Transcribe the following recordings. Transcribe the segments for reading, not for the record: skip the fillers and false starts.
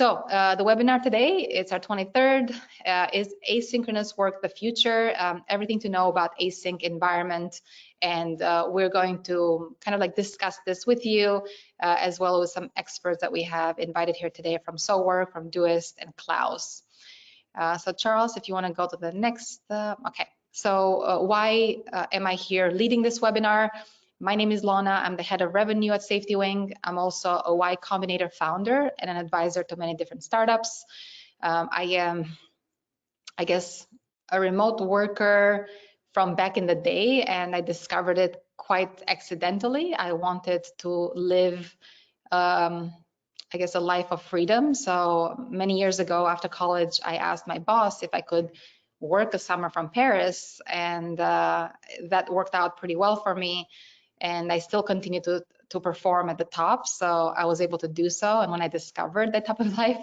So the webinar today, it's our 23rd, is asynchronous work the future? Everything to know about async environment. And we're going to kind of like discuss this with you, as well as some experts that we have invited here today from SoWork, from Doist, and Klaus. So Charles, if you want to go to the next, okay. So why am I here leading this webinar? My name is Lana. I'm the head of revenue at SafetyWing. I'm also a Y Combinator founder and an advisor to many different startups. I am, I guess, a remote worker from back in the day, and I discovered it quite accidentally. I wanted to live, I guess, a life of freedom. So many years ago after college, I asked my boss if I could work a summer from Paris, and that worked out pretty well for me. And I still continue to perform at the top, so I was able to do so. And when I discovered that type of life,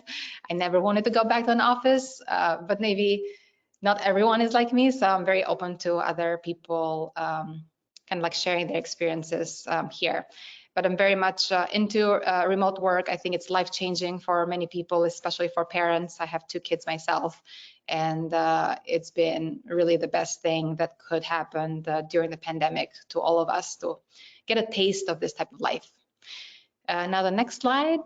I never wanted to go back to an office, but maybe not everyone is like me, so I'm very open to other people kind of like sharing their experiences here. But I'm very much into remote work. I think it's life-changing for many people, especially for parents. I have 2 kids myself, and it's been really the best thing that could happen during the pandemic to all of us to get a taste of this type of life. Now the next slide.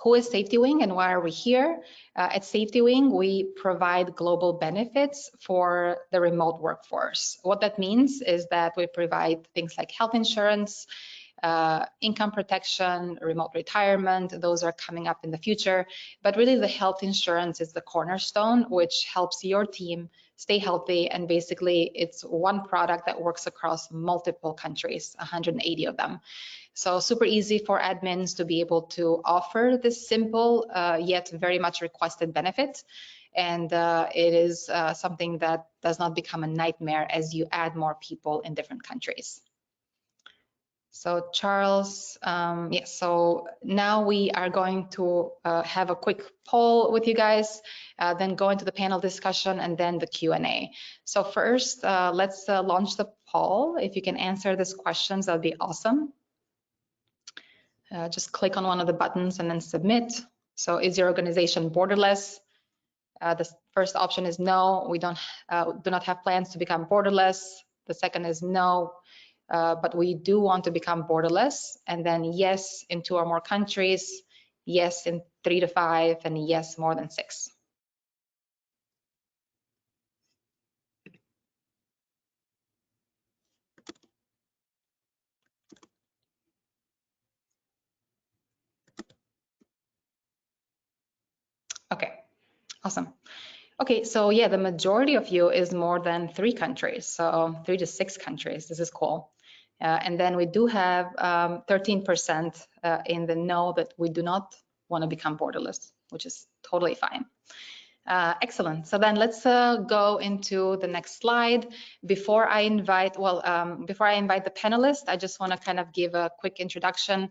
Who is SafetyWing and why are we here? At SafetyWing, we provide global benefits for the remote workforce. What that means is that we provide things like health insurance, income protection, remote retirement. Those are coming up in the future. But really the health insurance is the cornerstone, which helps your team stay healthy. And basically it's one product that works across multiple countries, 180 of them. So super easy for admins to be able to offer this simple yet very much requested benefit. And it is something that does not become a nightmare as you add more people in different countries. So Charles, yes, so now we are going to have a quick poll with you guys, then go into the panel discussion and then the Q&A. So first, let's launch the poll. If you can answer these questions, that would be awesome. Just click on one of the buttons and then submit. So is your organization borderless? The first option is no, we do not have plans to become borderless. The second is no, but we do want to become borderless. And then yes in 2 or more countries, yes in 3 to 5, and yes more than 6. Okay, awesome. Okay, so yeah, the majority of you is more than 3 countries, so 3 to 6 countries. This is cool. And then we do have 13% in the no that we do not want to become borderless, which is totally fine. Excellent. So then let's go into the next slide. Before I invite, the panelists, I just want to kind of give a quick introduction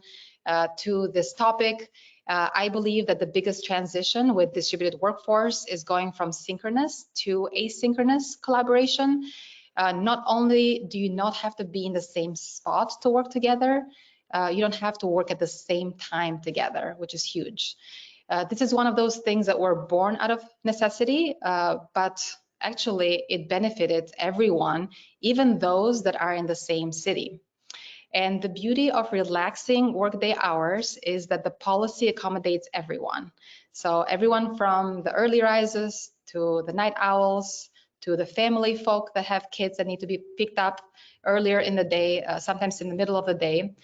to this topic. I believe that the biggest transition with distributed workforce is going from synchronous to asynchronous collaboration. Not only do you not have to be in the same spot to work together, you don't have to work at the same time together, which is huge. This is one of those things that were born out of necessity, but actually it benefited everyone, even those that are in the same city. And the beauty of relaxing workday hours is that the policy accommodates everyone. So everyone from the early risers to the night owls, to the family folk that have kids that need to be picked up earlier in the day, sometimes in the middle of the day.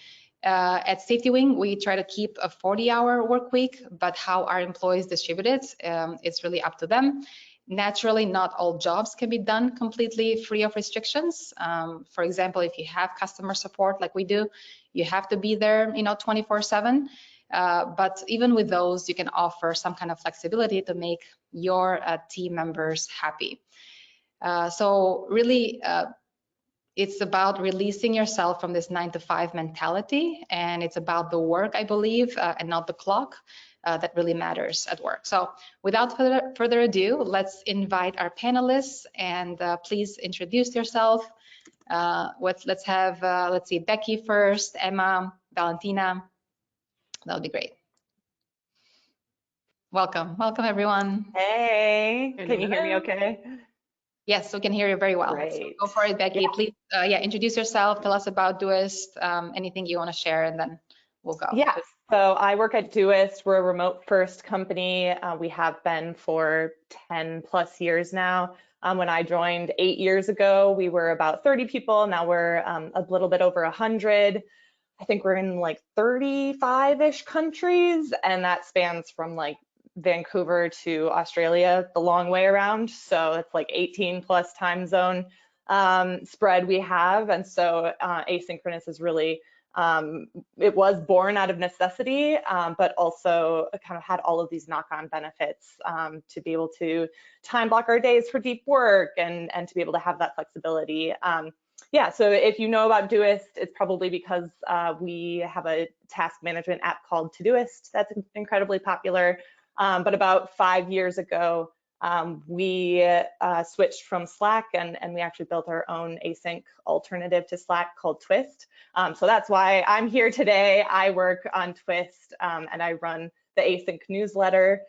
At SafetyWing, we try to keep a 40-hour work week, but how our employees distribute it, it's really up to them. Naturally, not all jobs can be done completely free of restrictions. For example, if you have customer support like we do, you have to be there, 24/7. But even with those, you can offer some kind of flexibility to make your team members happy. So really, it's about releasing yourself from this 9-to-5 mentality, and it's about the work, I believe, and not the clock. That really matters at work. So without further ado, let's invite our panelists, and please introduce yourself. Let's see, Becky first, Emma, Valentina. That would be great. Welcome. Welcome, everyone. Hey, can you hear me Hello. okay? Yes, we can hear you very well. So Great. go for it, Yeah, Becky. Please, introduce yourself. Tell us about Doist, anything you want to share, and then we'll go. yeah. So I work at Doist. We're a remote first company. We have been for 10 plus years now. When I joined 8 years ago, we were about 30 people. Now we're a little bit over 100. I think we're in like 35-ish countries, and that spans from like Vancouver to Australia, the long way around. So it's like 18 plus time zone spread we have. And so Asynchronous is really, it was born out of necessity, but also kind of had all of these knock-on benefits to be able to time block our days for deep work and to be able to have that flexibility. Yeah, so if you know about Doist, it's probably because we have a task management app called Todoist that's incredibly popular. But about 5 years ago, we switched from Slack and we actually built our own async alternative to Slack called Twist. So that's why I'm here today. I work on Twist and I run the async newsletter,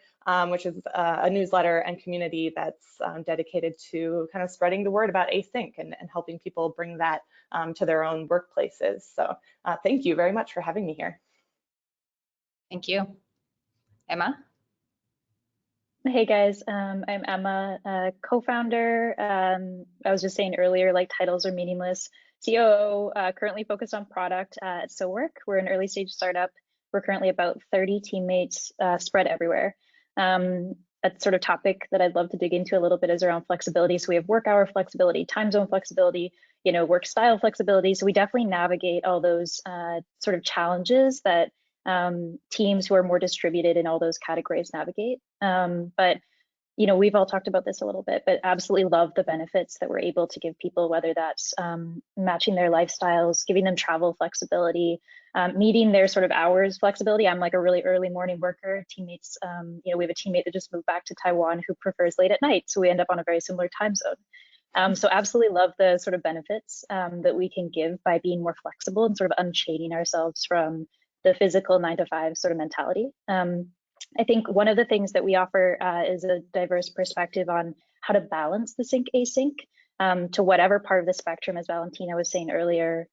which is a newsletter and community that's dedicated to kind of spreading the word about async and helping people bring that to their own workplaces. So thank you very much for having me here. Thank you. Emma? Hey guys, I'm Emma, co-founder. I was just saying earlier, like titles are meaningless. COO, currently focused on product at SoWork. We're an early stage startup. We're currently about 30 teammates spread everywhere. A sort of topic that I'd love to dig into a little bit is around flexibility. So we have work hour flexibility, time zone flexibility, work style flexibility. So we definitely navigate all those sort of challenges that teams who are more distributed in all those categories navigate. But we've all talked about this a little bit, but absolutely love the benefits that we're able to give people, whether that's matching their lifestyles, giving them travel flexibility, meeting their sort of hours flexibility. I'm like a really early morning worker. Teammates, we have a teammate that just moved back to Taiwan who prefers late at night, so we end up on a very similar time zone. So absolutely love the sort of benefits that we can give by being more flexible and sort of unchaining ourselves from the physical 9-to-5 sort of mentality. I think one of the things that we offer is a diverse perspective on how to balance the sync async to whatever part of the spectrum, as Valentina was saying earlier,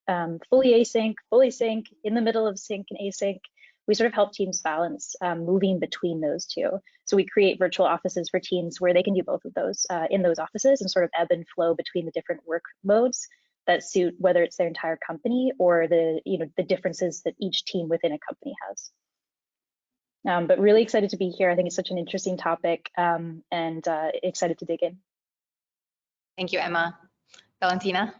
fully async, fully sync, in the middle of sync and async. We sort of help teams balance moving between those two. So we create virtual offices for teams where they can do both of those in those offices and sort of ebb and flow between the different work modes that suit whether it's their entire company or the differences that each team within a company has. But really excited to be here. I think it's such an interesting topic and excited to dig in. Thank you, Emma. Valentina?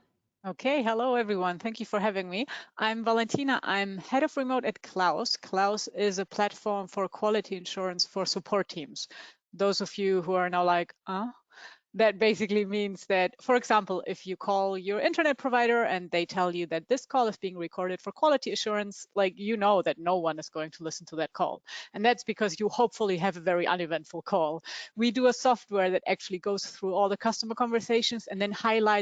Okay, hello everyone. Thank you for having me. I'm Valentina. I'm head of remote at Klaus. Klaus is a platform for quality insurance for support teams. Those of you who are now like, that basically means that, for example, if you call your internet provider and they tell you that this call is being recorded for quality assurance, like that no one is going to listen to that call. And that's because you hopefully have a very uneventful call. We do a software that actually goes through all the customer conversations and then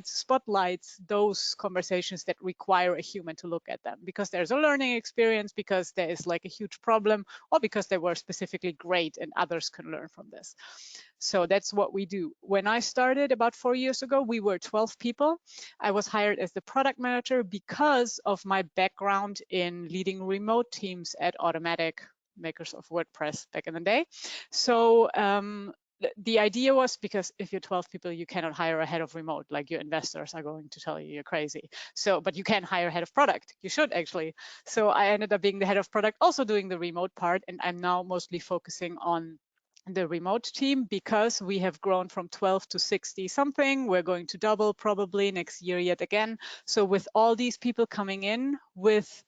spotlights those conversations that require a human to look at them because there's a learning experience, because there is like a huge problem, or because they were specifically great and others can learn from this. So that's what we do. When I started about 4 years ago, we were 12 people. I was hired as the product manager because of my background in leading remote teams at Automatic, makers of WordPress back in the day. So the idea was, because if you're 12 people, you cannot hire a head of remote, like your investors are going to tell you you're crazy. So, but you can hire a head of product. You should actually. So I ended up being the head of product, also doing the remote part. And I'm now mostly focusing on the remote team because we have grown from 12 to 60 something. We're going to double probably next year yet again. So with all these people coming in with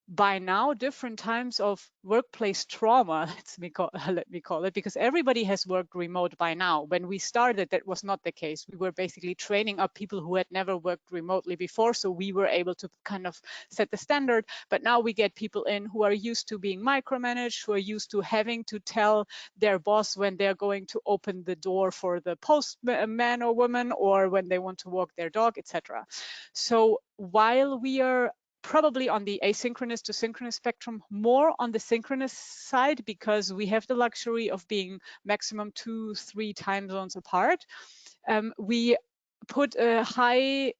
by now different types of workplace trauma, let me call it, because everybody has worked remote by now. When we started, that was not the case. We were basically training up people who had never worked remotely before, so we were able to kind of set the standard. But now we get people in who are used to being micromanaged, who are used to having to tell their boss when they're going to open the door for the postman or woman, or when they want to walk their dog, etc. So while we are probably on the asynchronous to synchronous spectrum, more on the synchronous side, because we have the luxury of being maximum 2-3 time zones apart. We put a high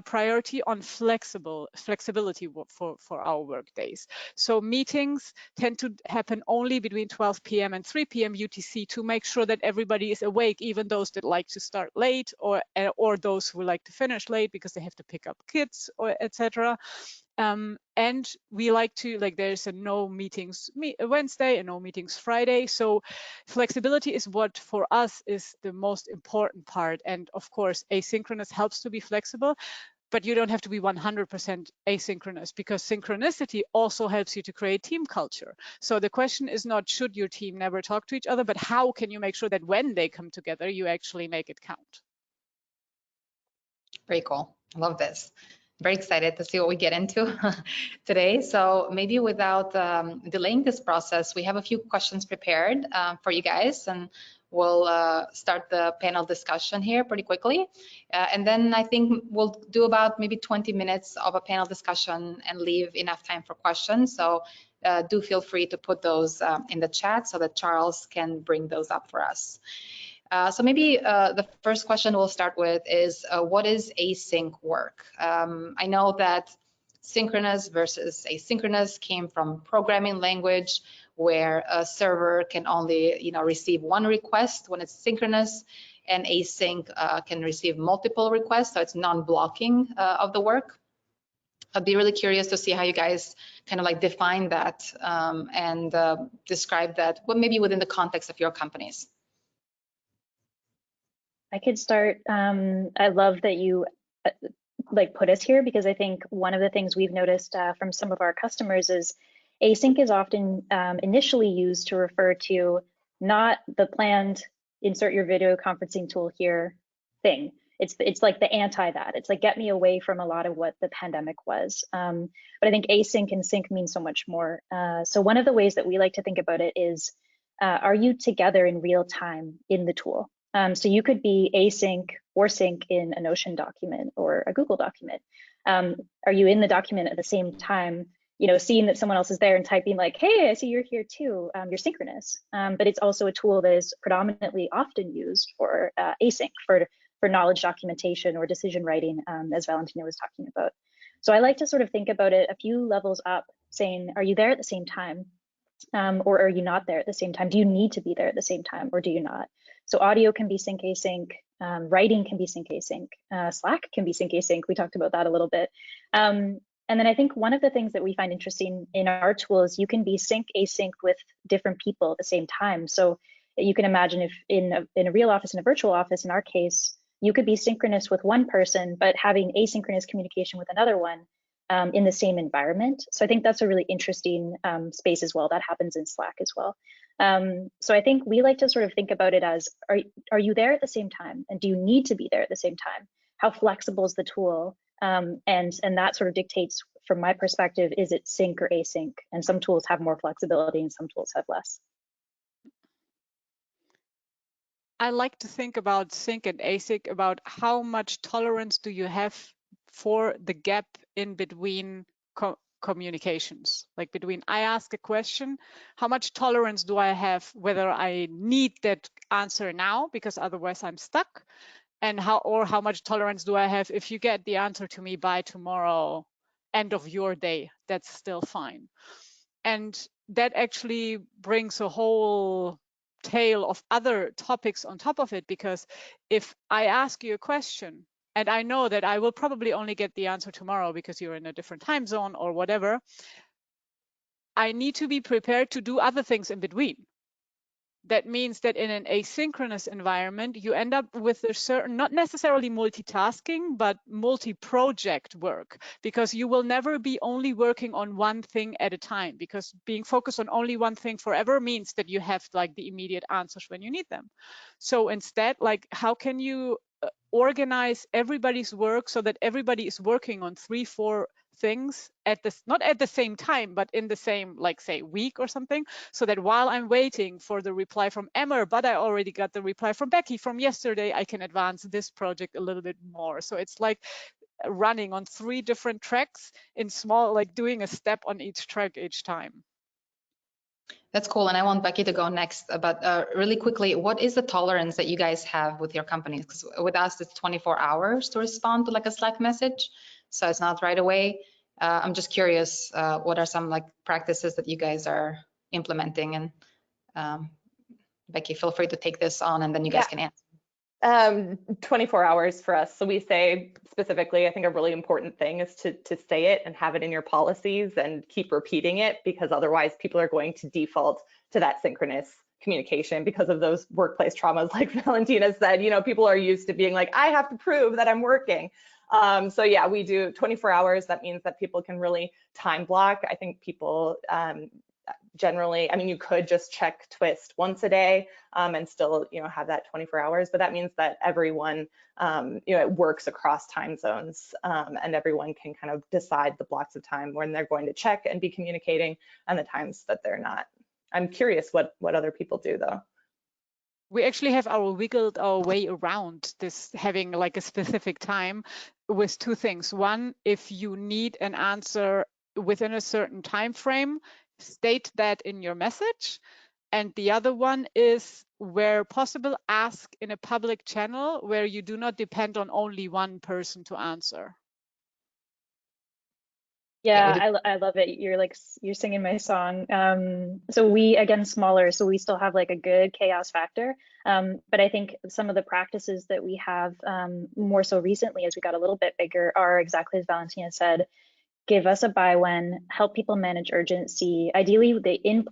priority on flexibility for our work days. So meetings tend to happen only between 12 p.m. and 3 p.m. UTC to make sure that everybody is awake, even those that like to start late, or those who like to finish late because they have to pick up kids, or etc. And we like to, like, there's a no meetings Wednesday and no meetings Friday. So flexibility is what for us is the most important part. And of course, asynchronous helps to be flexible, but you don't have to be 100% asynchronous, because synchronicity also helps you to create team culture. So the question is not, should your team never talk to each other, but how can you make sure that when they come together, you actually make it count? Very cool. I love this. Very excited to see what we get into today. So maybe without delaying this process, we have a few questions prepared for you guys, and we'll start the panel discussion here pretty quickly. And then I think we'll do about maybe 20 minutes of a panel discussion and leave enough time for questions. So do feel free to put those in the chat so that Charles can bring those up for us. So maybe the first question we'll start with is, what is async work? I know that synchronous versus asynchronous came from programming language, where a server can only receive one request when it's synchronous, and async can receive multiple requests, so it's non-blocking of the work. I'd be really curious to see how you guys kind of like define that and describe that, well, maybe within the context of your companies. I could start. I love that you put us here, because I think one of the things we've noticed from some of our customers is async is often initially used to refer to not the planned insert your video conferencing tool here thing. It's like the anti that. It's like, get me away from a lot of what the pandemic was. But I think async and sync mean so much more. So one of the ways that we like to think about it is, are you together in real time in the tool? So you could be async or sync in a Notion document or a Google document. Are you in the document at the same time, seeing that someone else is there and typing like, hey, I see you're here too, you're synchronous. But it's also a tool that is predominantly often used for async, for knowledge documentation or decision writing, as Valentina was talking about. So I like to sort of think about it a few levels up, saying, are you there at the same time? Or are you not there at the same time? Do you need to be there at the same time, or do you not? So audio can be sync async, writing can be sync async, Slack can be sync async. We talked about that a little bit. And then I think one of the things that we find interesting in our tool is you can be sync async with different people at the same time. So you can imagine if in a real office and a virtual office, in our case, you could be synchronous with one person, but having asynchronous communication with another one in the same environment. So I think that's a really interesting space as well. That happens in Slack as well. So I think we like to sort of think about it as, are you there at the same time? And do you need to be there at the same time? How flexible is the tool? And that sort of dictates, from my perspective, is it sync or async? And some tools have more flexibility and some tools have less. I like to think about sync and async, about how much tolerance do you have for the gap in between communications, like between I ask a question, how much tolerance do I have whether I need that answer now because otherwise I'm stuck, and how much tolerance do I have if you get the answer to me by tomorrow, end of your day, that's still fine. And that actually brings a whole tail of other topics on top of it, because if I ask you a question and I know that I will probably only get the answer tomorrow because you're in a different time zone or whatever, I need to be prepared to do other things in between. That means that in an asynchronous environment, you end up with a certain, not necessarily multitasking, but multi-project work, because you will never be only working on one thing at a time, because being focused on only one thing forever means that you have like the immediate answers when you need them. So instead, like, how can you organize everybody's work so that everybody is working on 3-4 things at this, not at the same time, but in the same, like, say, week or something, so that while I'm waiting for the reply from Emma, but I already got the reply from Becky from yesterday, I can advance this project a little bit more. So it's like running on 3 different tracks in small, like doing a step on each track each time. That's cool. And I want Becky to go next, but really quickly, what is the tolerance that you guys have with your companies? Because with us, it's 24 hours to respond to like a Slack message. So it's not right away. I'm just curious, what are some like practices that you guys are implementing? And Becky, feel free to take this on and then you guys can answer. 24 hours for us. So we say specifically, I think a really important thing is to say it and have it in your policies and keep repeating it, because otherwise people are going to default to that synchronous communication because of those workplace traumas. Like Valentina said, you know, people are used to being like, I have to prove that I'm working. So yeah, we do 24 hours. That means that people can really time block. I think people generally, I mean, you could just check Twist once a day and still, you know, have that 24 hours, but that means that everyone, you know, it works across time zones and everyone can kind of decide the blocks of time when they're going to check and be communicating and the times that they're not. I'm curious what other people do though. We actually have wiggled our way around this having like a specific time with 2 things. One, if you need an answer within a certain time frame, state that in your message. And the other one is, where possible, ask in a public channel where you do not depend on only one person to answer. Yeah, I love it. You're singing my song. So we, again, smaller, so we still have like a good chaos factor. But I think some of the practices that we have more so recently as we got a little bit bigger are exactly as Valentina said. Give us a buy when, help people manage urgency. Ideally,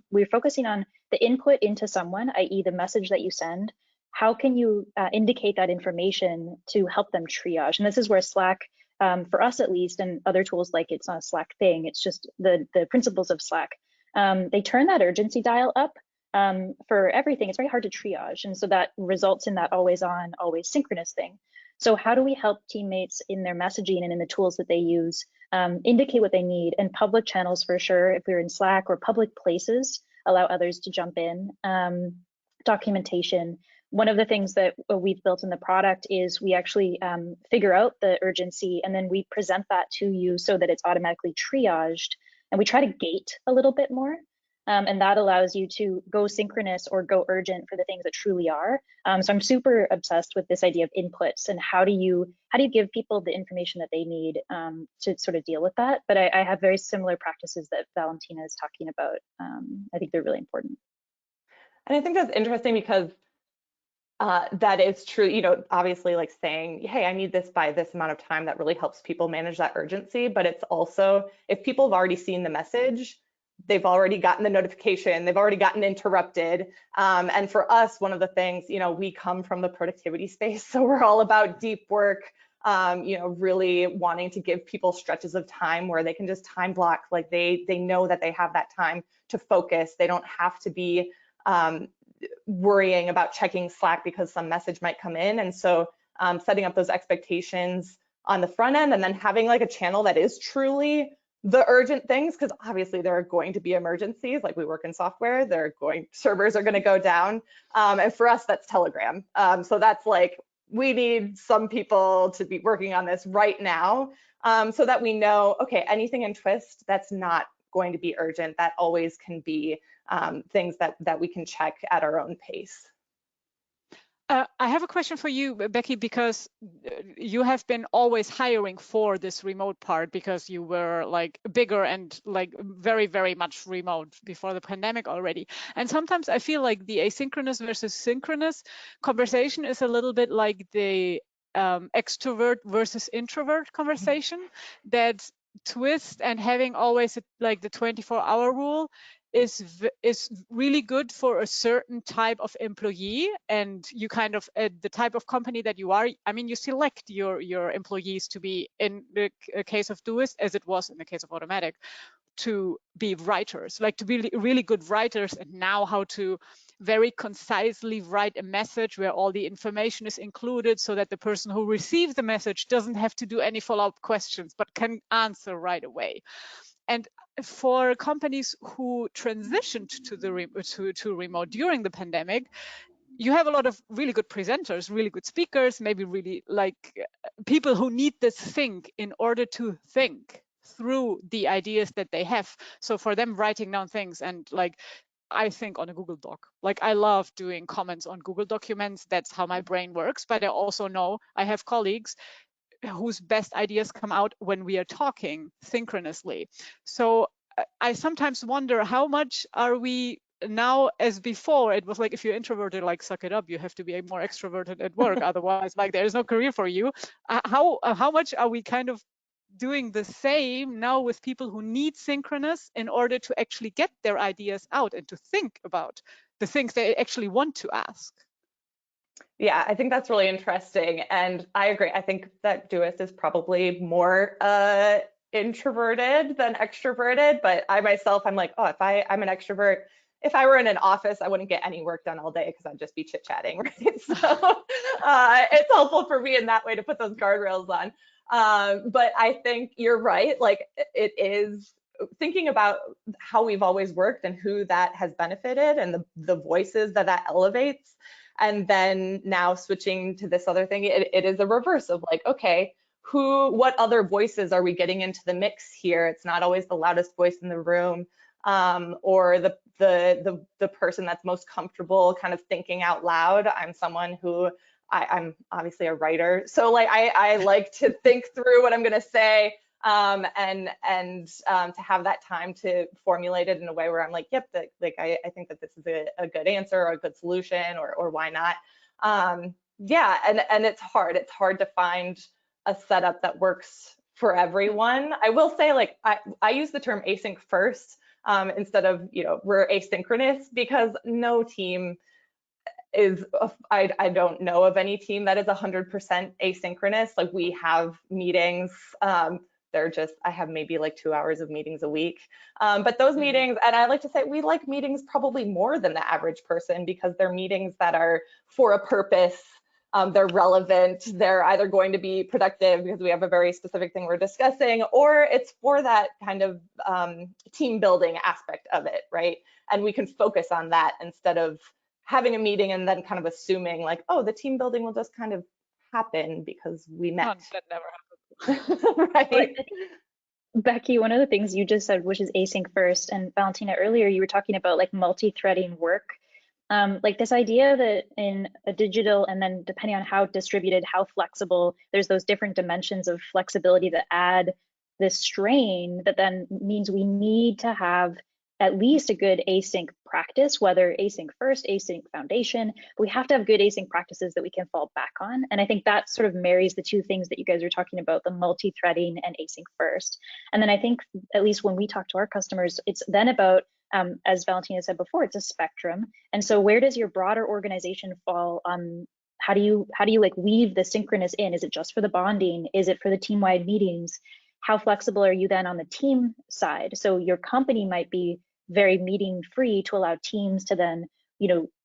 we're focusing on the input into someone, i.e. the message that you send. How can you indicate that information to help them triage? And this is where Slack, for us at least, and other tools, like it's not a Slack thing, it's just the principles of Slack. They turn that urgency dial up for everything. It's very hard to triage. And so that results in that always on, always synchronous thing. So how do we help teammates in their messaging and in the tools that they use indicate what they need? And public channels for sure, if we're in Slack, or public places, allow others to jump in. Documentation. One of the things that we've built in the product is we actually figure out the urgency and then we present that to you so that it's automatically triaged. And we try to gate a little bit more. And that allows you to go synchronous or go urgent for the things that truly are. So I'm super obsessed with this idea of inputs and how do you give people the information that they need to sort of deal with that. But I have very similar practices that Valentina is talking about. I think they're really important. And I think that's interesting because that is true, you know, obviously like saying, hey, I need this by this amount of time, that really helps people manage that urgency. But it's also, if people have already seen the message, they've already gotten the notification, they've already gotten interrupted. And for us, one of the things, you know, we come from the productivity space, so we're all about deep work, you know, really wanting to give people stretches of time where they can just time block, like they know that they have that time to focus. They don't have to be worrying about checking Slack because some message might come in. And so setting up those expectations on the front end and then having like a channel that is truly the urgent things, because obviously there are going to be emergencies, like we work in software, servers are going to go down. And for us, that's Telegram. So that's like, we need some people to be working on this right now so that we know, okay, anything in Twist that's not going to be urgent, that always can be things that we can check at our own pace. I have a question for you, Becky, because you have been always hiring for this remote part because you were like bigger and like very, very much remote before the pandemic already. And sometimes I feel like the asynchronous versus synchronous conversation is a little bit like the extrovert versus introvert conversation, that Twist and having always like the 24-hour rule is really good for a certain type of employee, and you kind of the type of company that you are. I mean, you select your employees to be, in the case of Doist, as it was in the case of Automatic, to be writers, like to be really good writers, and now how to very concisely write a message where all the information is included so that the person who receives the message doesn't have to do any follow-up questions but can answer right away. And for companies who transitioned to remote during the pandemic, you have a lot of really good presenters, really good speakers, maybe really like people who need this think in order to think through the ideas that they have. So for them, writing down things, and like I think on a Google Doc. Like I love doing comments on Google documents. That's how my brain works. But I also know I have colleagues whose best ideas come out when we are talking synchronously. So I sometimes wonder, how much are we now, as before it was like, if you're introverted, like suck it up, you have to be more extroverted at work, otherwise like there's no career for you. How much are we kind of doing the same now with people who need synchronous in order to actually get their ideas out and to think about the things they actually want to ask? Yeah, I think that's really interesting. And I agree. I think that Duis is probably more introverted than extroverted, but I myself, I'm like, oh, I'm an extrovert. If I were in an office, I wouldn't get any work done all day because I'd just be chit-chatting, right? So it's helpful for me in that way to put those guardrails on. But I think you're right. Like it is thinking about how we've always worked and who that has benefited and the voices that elevates. And then now switching to this other thing, it is a reverse of like, okay, what other voices are we getting into the mix here? It's not always the loudest voice in the room, or the person that's most comfortable kind of thinking out loud. I'm someone who I'm obviously a writer, so like I like to think through what I'm going to say, and to have that time to formulate it in a way where I'm like, yep, I think that this is a good answer or a good solution, or why not? Yeah, and it's hard to find a setup that works for everyone. I will say, like, I use the term async first instead of, we're asynchronous, because no team is, I don't know of any team that is 100% asynchronous. Like we have meetings, I have maybe like 2 hours of meetings a week. But those meetings, and I like to say we like meetings probably more than the average person, because they're meetings that are for a purpose. They're relevant. They're either going to be productive because we have a very specific thing we're discussing, or it's for that kind of team building aspect of it, right? And we can focus on that instead of having a meeting and then kind of assuming like, oh, the team building will just kind of happen because we met. That never happens. Right. Becky, one of the things you just said, which is async first, and Valentina, earlier you were talking about like multi-threading work. Like this idea that in a digital, and then depending on how distributed, how flexible, there's those different dimensions of flexibility that add this strain that then means we need to have at least a good async practice, whether async first, async foundation. We have to have good async practices that we can fall back on. And I think that sort of marries the two things that you guys are talking about, the multi-threading and async first. And then I think, at least when we talk to our customers, it's then about, as Valentina said before, it's a spectrum. And so where does your broader organization fall on how do you like weave the synchronous in? Is it just for the bonding? Is it for the team-wide meetings? How flexible are you then on the team side? So your company might be very meeting free to allow teams to then,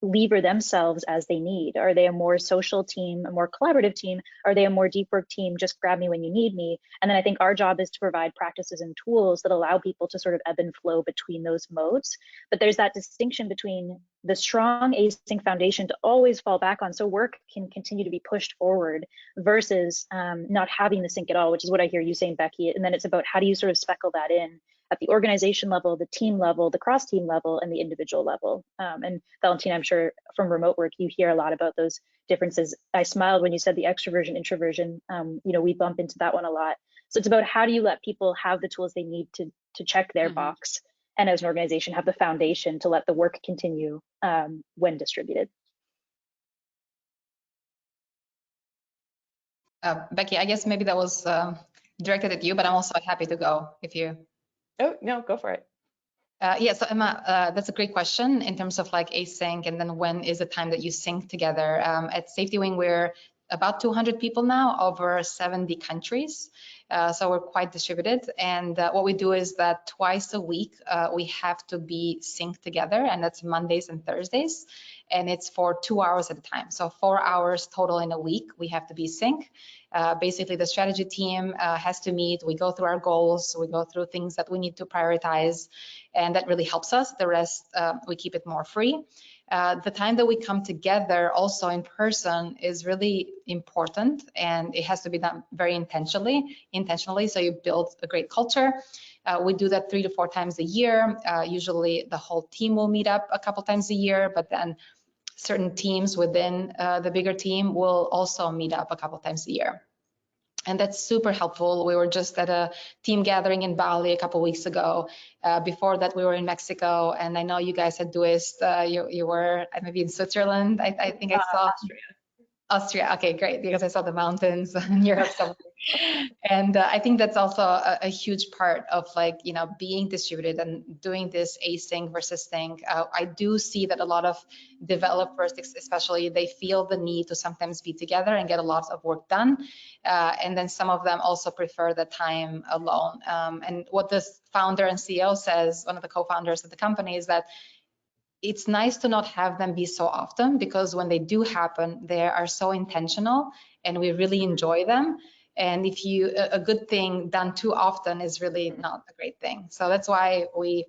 lever themselves as they need. Are they a more social team, a more collaborative team? Are they a more deep work team, just grab me when you need me? And then I think our job is to provide practices and tools that allow people to sort of ebb and flow between those modes. But there's that distinction between the strong async foundation to always fall back on so work can continue to be pushed forward, versus not having the sync at all, which is what I hear you saying, Becky. And then it's about how do you sort of speckle that in at the organization level, the team level, the cross-team level, and the individual level. And Valentina, I'm sure from remote work, you hear a lot about those differences. I smiled when you said the extroversion, introversion. We bump into that one a lot. So it's about how do you let people have the tools they need to check their box, and as an organization have the foundation to let the work continue when distributed. Becky, I guess maybe that was directed at you, but I'm also happy to go if you. Oh, no, go for it. Yeah, so Emma, that's a great question in terms of like async, and then when is the time that you sync together? At SafetyWing, we're about 200 people now, over 70 countries. So we're quite distributed. And what we do is that twice a week, we have to be synced together, and that's Mondays and Thursdays. And it's for 2 hours at a time. So 4 hours total in a week, we have to be sync. Basically, the strategy team has to meet. We go through our goals. We go through things that we need to prioritize, and that really helps us. The rest, we keep it more free. The time that we come together also in person is really important, and it has to be done very intentionally, so you build a great culture. We do that 3 to 4 times a year. Usually the whole team will meet up a couple times a year, but then certain teams within the bigger team will also meet up a couple times a year. And that's super helpful. We were just at a team gathering in Bali a couple weeks ago. Before that, we were in Mexico, and I know you guys at Doist, you were maybe in Switzerland. I think I saw Austria. Okay, great, because I saw the mountains in Europe somewhere. And I think that's also a huge part of, like, you know, being distributed and doing this async versus sync. I do see that a lot of developers, especially, they feel the need to sometimes be together and get a lot of work done. And then some of them also prefer the time alone. And what the founder and CEO says, one of the co-founders of the company, is that it's nice to not have them be so often, because when they do happen, they are so intentional and we really enjoy them. And if a good thing done too often is really not a great thing. So that's why we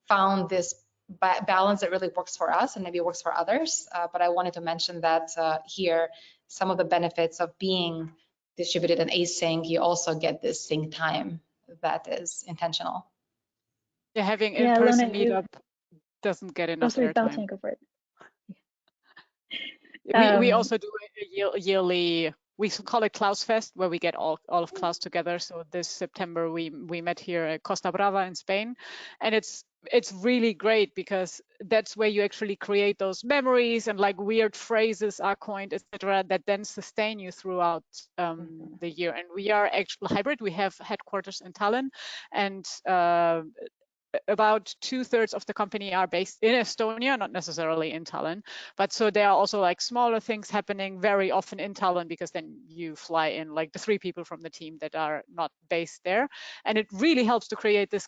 found this balance that really works for us, and maybe works for others. But I wanted to mention that here, some of the benefits of being distributed and async, you also get this sync time that is intentional. Yeah, having in-person Lona, meetup doesnh get enough airtime. Valentina, go for it. We also do a yearly, we call it Klaus Fest, where we get all of Klaus together. So this September we met here at Costa Brava in Spain, and it's really great, because that's where you actually create those memories, and like weird phrases are coined, etc., that then sustain you throughout the year. And we are actually hybrid. We have headquarters in Tallinn, and about 2/3 of the company are based in Estonia, not necessarily in Tallinn, but so there are also like smaller things happening very often in Tallinn, because then you fly in like the 3 people from the team that are not based there, and it really helps to create this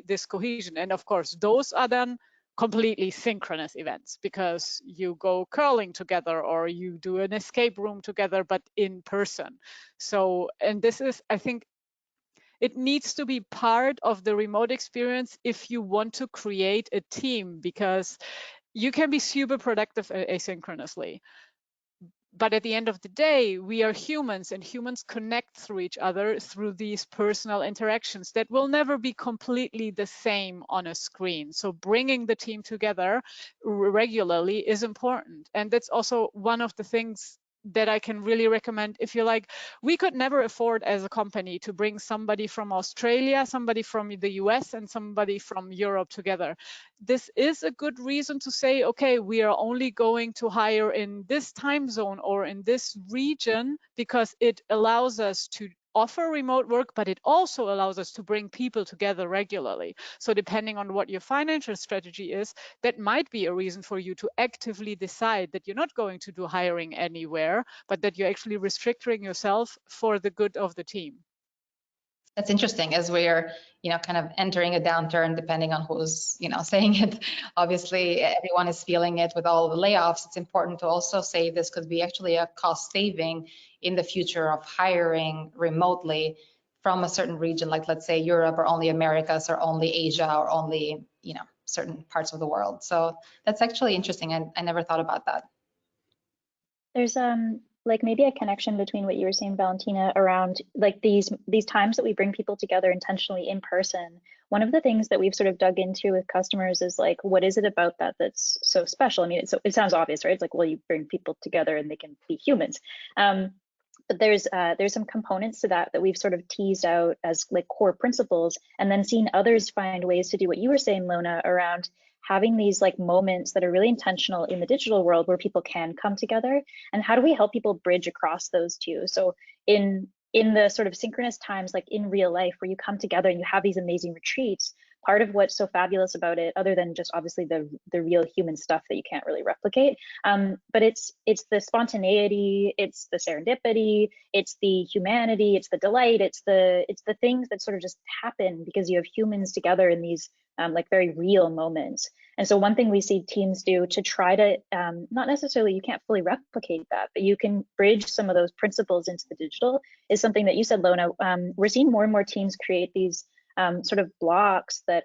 this cohesion. And of course, those are then completely synchronous events, because you go curling together or you do an escape room together, but in person. So, and this is, I think, it needs to be part of the remote experience if you want to create a team, because you can be super productive asynchronously. But at the end of the day, we are humans, and humans connect through each other through these personal interactions that will never be completely the same on a screen. So bringing the team together regularly is important. And that's also one of the things that I can really recommend. If you're like, we could never afford as a company to bring somebody from Australia, somebody from the US, and somebody from Europe together. This is a good reason to say, okay, we are only going to hire in this time zone or in this region, because it allows us to offer remote work, but it also allows us to bring people together regularly. So depending on what your financial strategy is, that might be a reason for you to actively decide that you're not going to do hiring anywhere, but that you're actually restricting yourself for the good of the team. That's interesting, as we're, you know, kind of entering a downturn, depending on who's, you know, saying it. Obviously, everyone is feeling it with all the layoffs. It's important to also say this could be actually a cost saving in the future of hiring remotely from a certain region, like let's say Europe, or only Americas, or only Asia, or only, you know, certain parts of the world. So that's actually interesting. I never thought about that. There's like maybe a connection between what you were saying, Valentina, around like these times that we bring people together intentionally in person. One of the things that we've sort of dug into with customers is like, what is it about that that's so special? I mean, it sounds obvious, right? It's like, well, you bring people together and they can be humans. But there's some components to that we've sort of teased out as like core principles, and then seen others find ways to do what you were saying, Lona, around having these like moments that are really intentional in the digital world where people can come together. And how do we help people bridge across those two? So in the sort of synchronous times, like in real life, where you come together and you have these amazing retreats, part of what's so fabulous about it, other than just obviously the real human stuff that you can't really replicate, but it's the spontaneity, it's the serendipity, it's the humanity, it's the delight, it's the things that sort of just happen because you have humans together in these like very real moments. And so one thing we see teams do to try to, not necessarily, you can't fully replicate that, but you can bridge some of those principles into the digital, is something that you said, Lona. We're seeing more and more teams create these sort of blocks that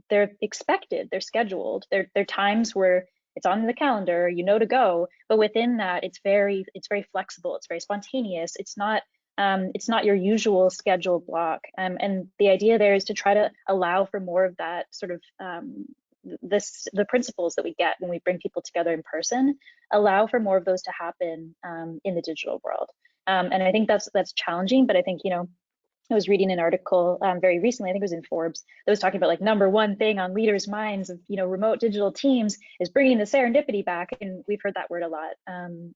they're expected, they're scheduled. They're times where it's on the calendar, you know to go. But within that, it's very flexible, it's very spontaneous. It's not your usual scheduled block. And the idea there is to try to allow for more of that sort of the principles that we get when we bring people together in person, allow for more of those to happen in the digital world. And I think that's challenging, but I think, you know, I was reading an article very recently, I think it was in Forbes, that was talking about like #1 thing on leaders' minds of, you know, remote digital teams is bringing the serendipity back. And we've heard that word a lot,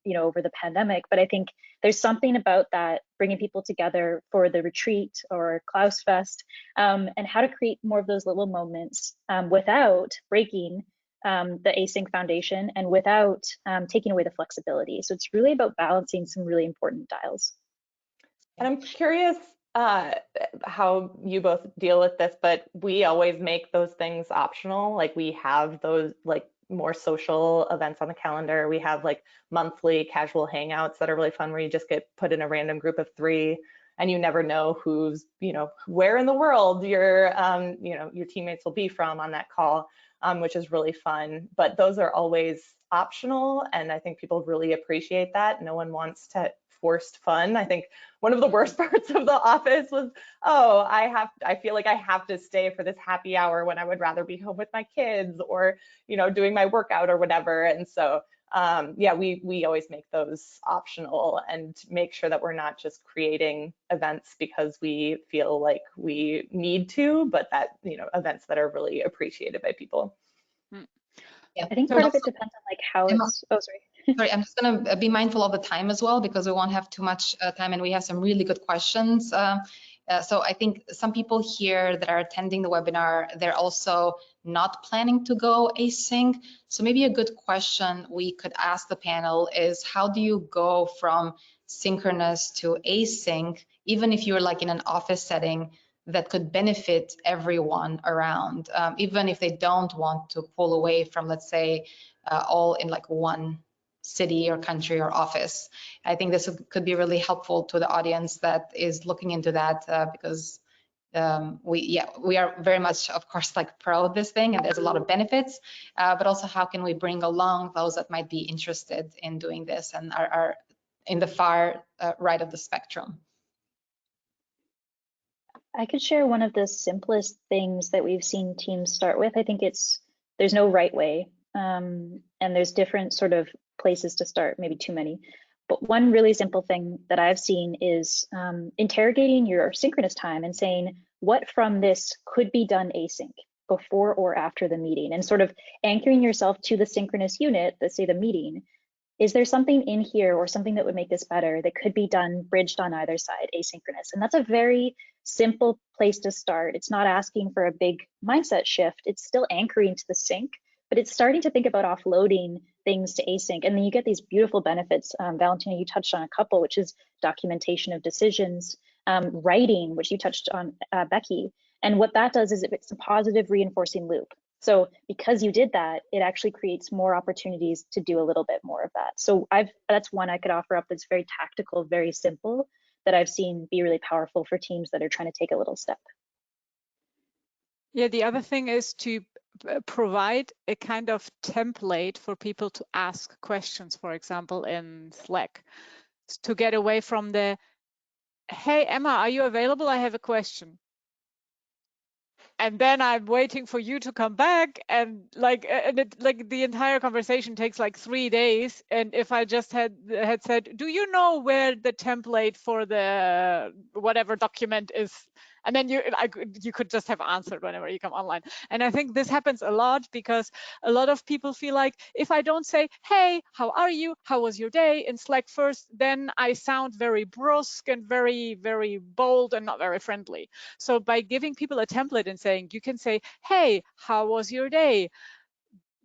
you know, over the pandemic. But I think there's something about that, bringing people together for the retreat or Klaus Fest, and how to create more of those little moments without breaking the Async foundation and without taking away the flexibility. So it's really about balancing some really important dials. And I'm curious how you both deal with this, but we always make those things optional. Like we have those like more social events on the calendar. We have like monthly casual hangouts that are really fun, where you just get put in a random group of 3 and you never know who's, you know, where in the world your, you know, your teammates will be from on that call, which is really fun. But those are always optional, and I think people really appreciate that. No one wants to forced fun. I think one of the worst parts of the office was, oh, I feel like I have to stay for this happy hour when I would rather be home with my kids or, you know, doing my workout or whatever. And so, yeah, we always make those optional and make sure that we're not just creating events because we feel like we need to, but that, you know, events that are really appreciated by people. Yeah. I think part of it depends on like how it's, oh, sorry. Sorry, I'm just going to be mindful of the time as well, because we won't have too much time, and we have some really good questions. So I think some people here that are attending the webinar, they're also not planning to go async. So maybe a good question we could ask the panel is, how do you go from synchronous to async, even if you're like in an office setting that could benefit everyone around, even if they don't want to pull away from, let's say, all in like one city or country or office. I think this could be really helpful to the audience that is looking into that, because we are very much, of course, like pro this thing, and there's a lot of benefits, but also how can we bring along those that might be interested in doing this and are in the far right of the spectrum. I could share one of the simplest things that we've seen teams start with. I think there's no right way, and there's different sort of places to start, maybe too many. But one really simple thing that I've seen is interrogating your synchronous time and saying, what from this could be done async before or after the meeting, and sort of anchoring yourself to the synchronous unit, let's say the meeting. Is there something in here or something that would make this better that could be done bridged on either side, asynchronous? And that's a very simple place to start. It's not asking for a big mindset shift. It's still anchoring to the sync, but it's starting to think about offloading things to async. And then you get these beautiful benefits. Valentina, you touched on a couple, which is documentation of decisions, writing, which you touched on, Becky. And what that does is it's a positive reinforcing loop. So because you did that, it actually creates more opportunities to do a little bit more of that. So that's one I could offer up that's very tactical, very simple, that I've seen be really powerful for teams that are trying to take a little step. Yeah, the other thing is to provide a kind of template for people to ask questions, for example, in Slack, to get away from the, hey, Emma, are you available? I have a question. And then I'm waiting for you to come back, and like the entire conversation takes like 3 days. And if I just had said, do you know where the template for the whatever document is? And then you could just have answered whenever you come online. And I think this happens a lot because a lot of people feel like, if I don't say, hey, how are you? How was your day in Slack first, then I sound very brusque and very, very bold and not very friendly. So by giving people a template and saying, you can say, hey, how was your day?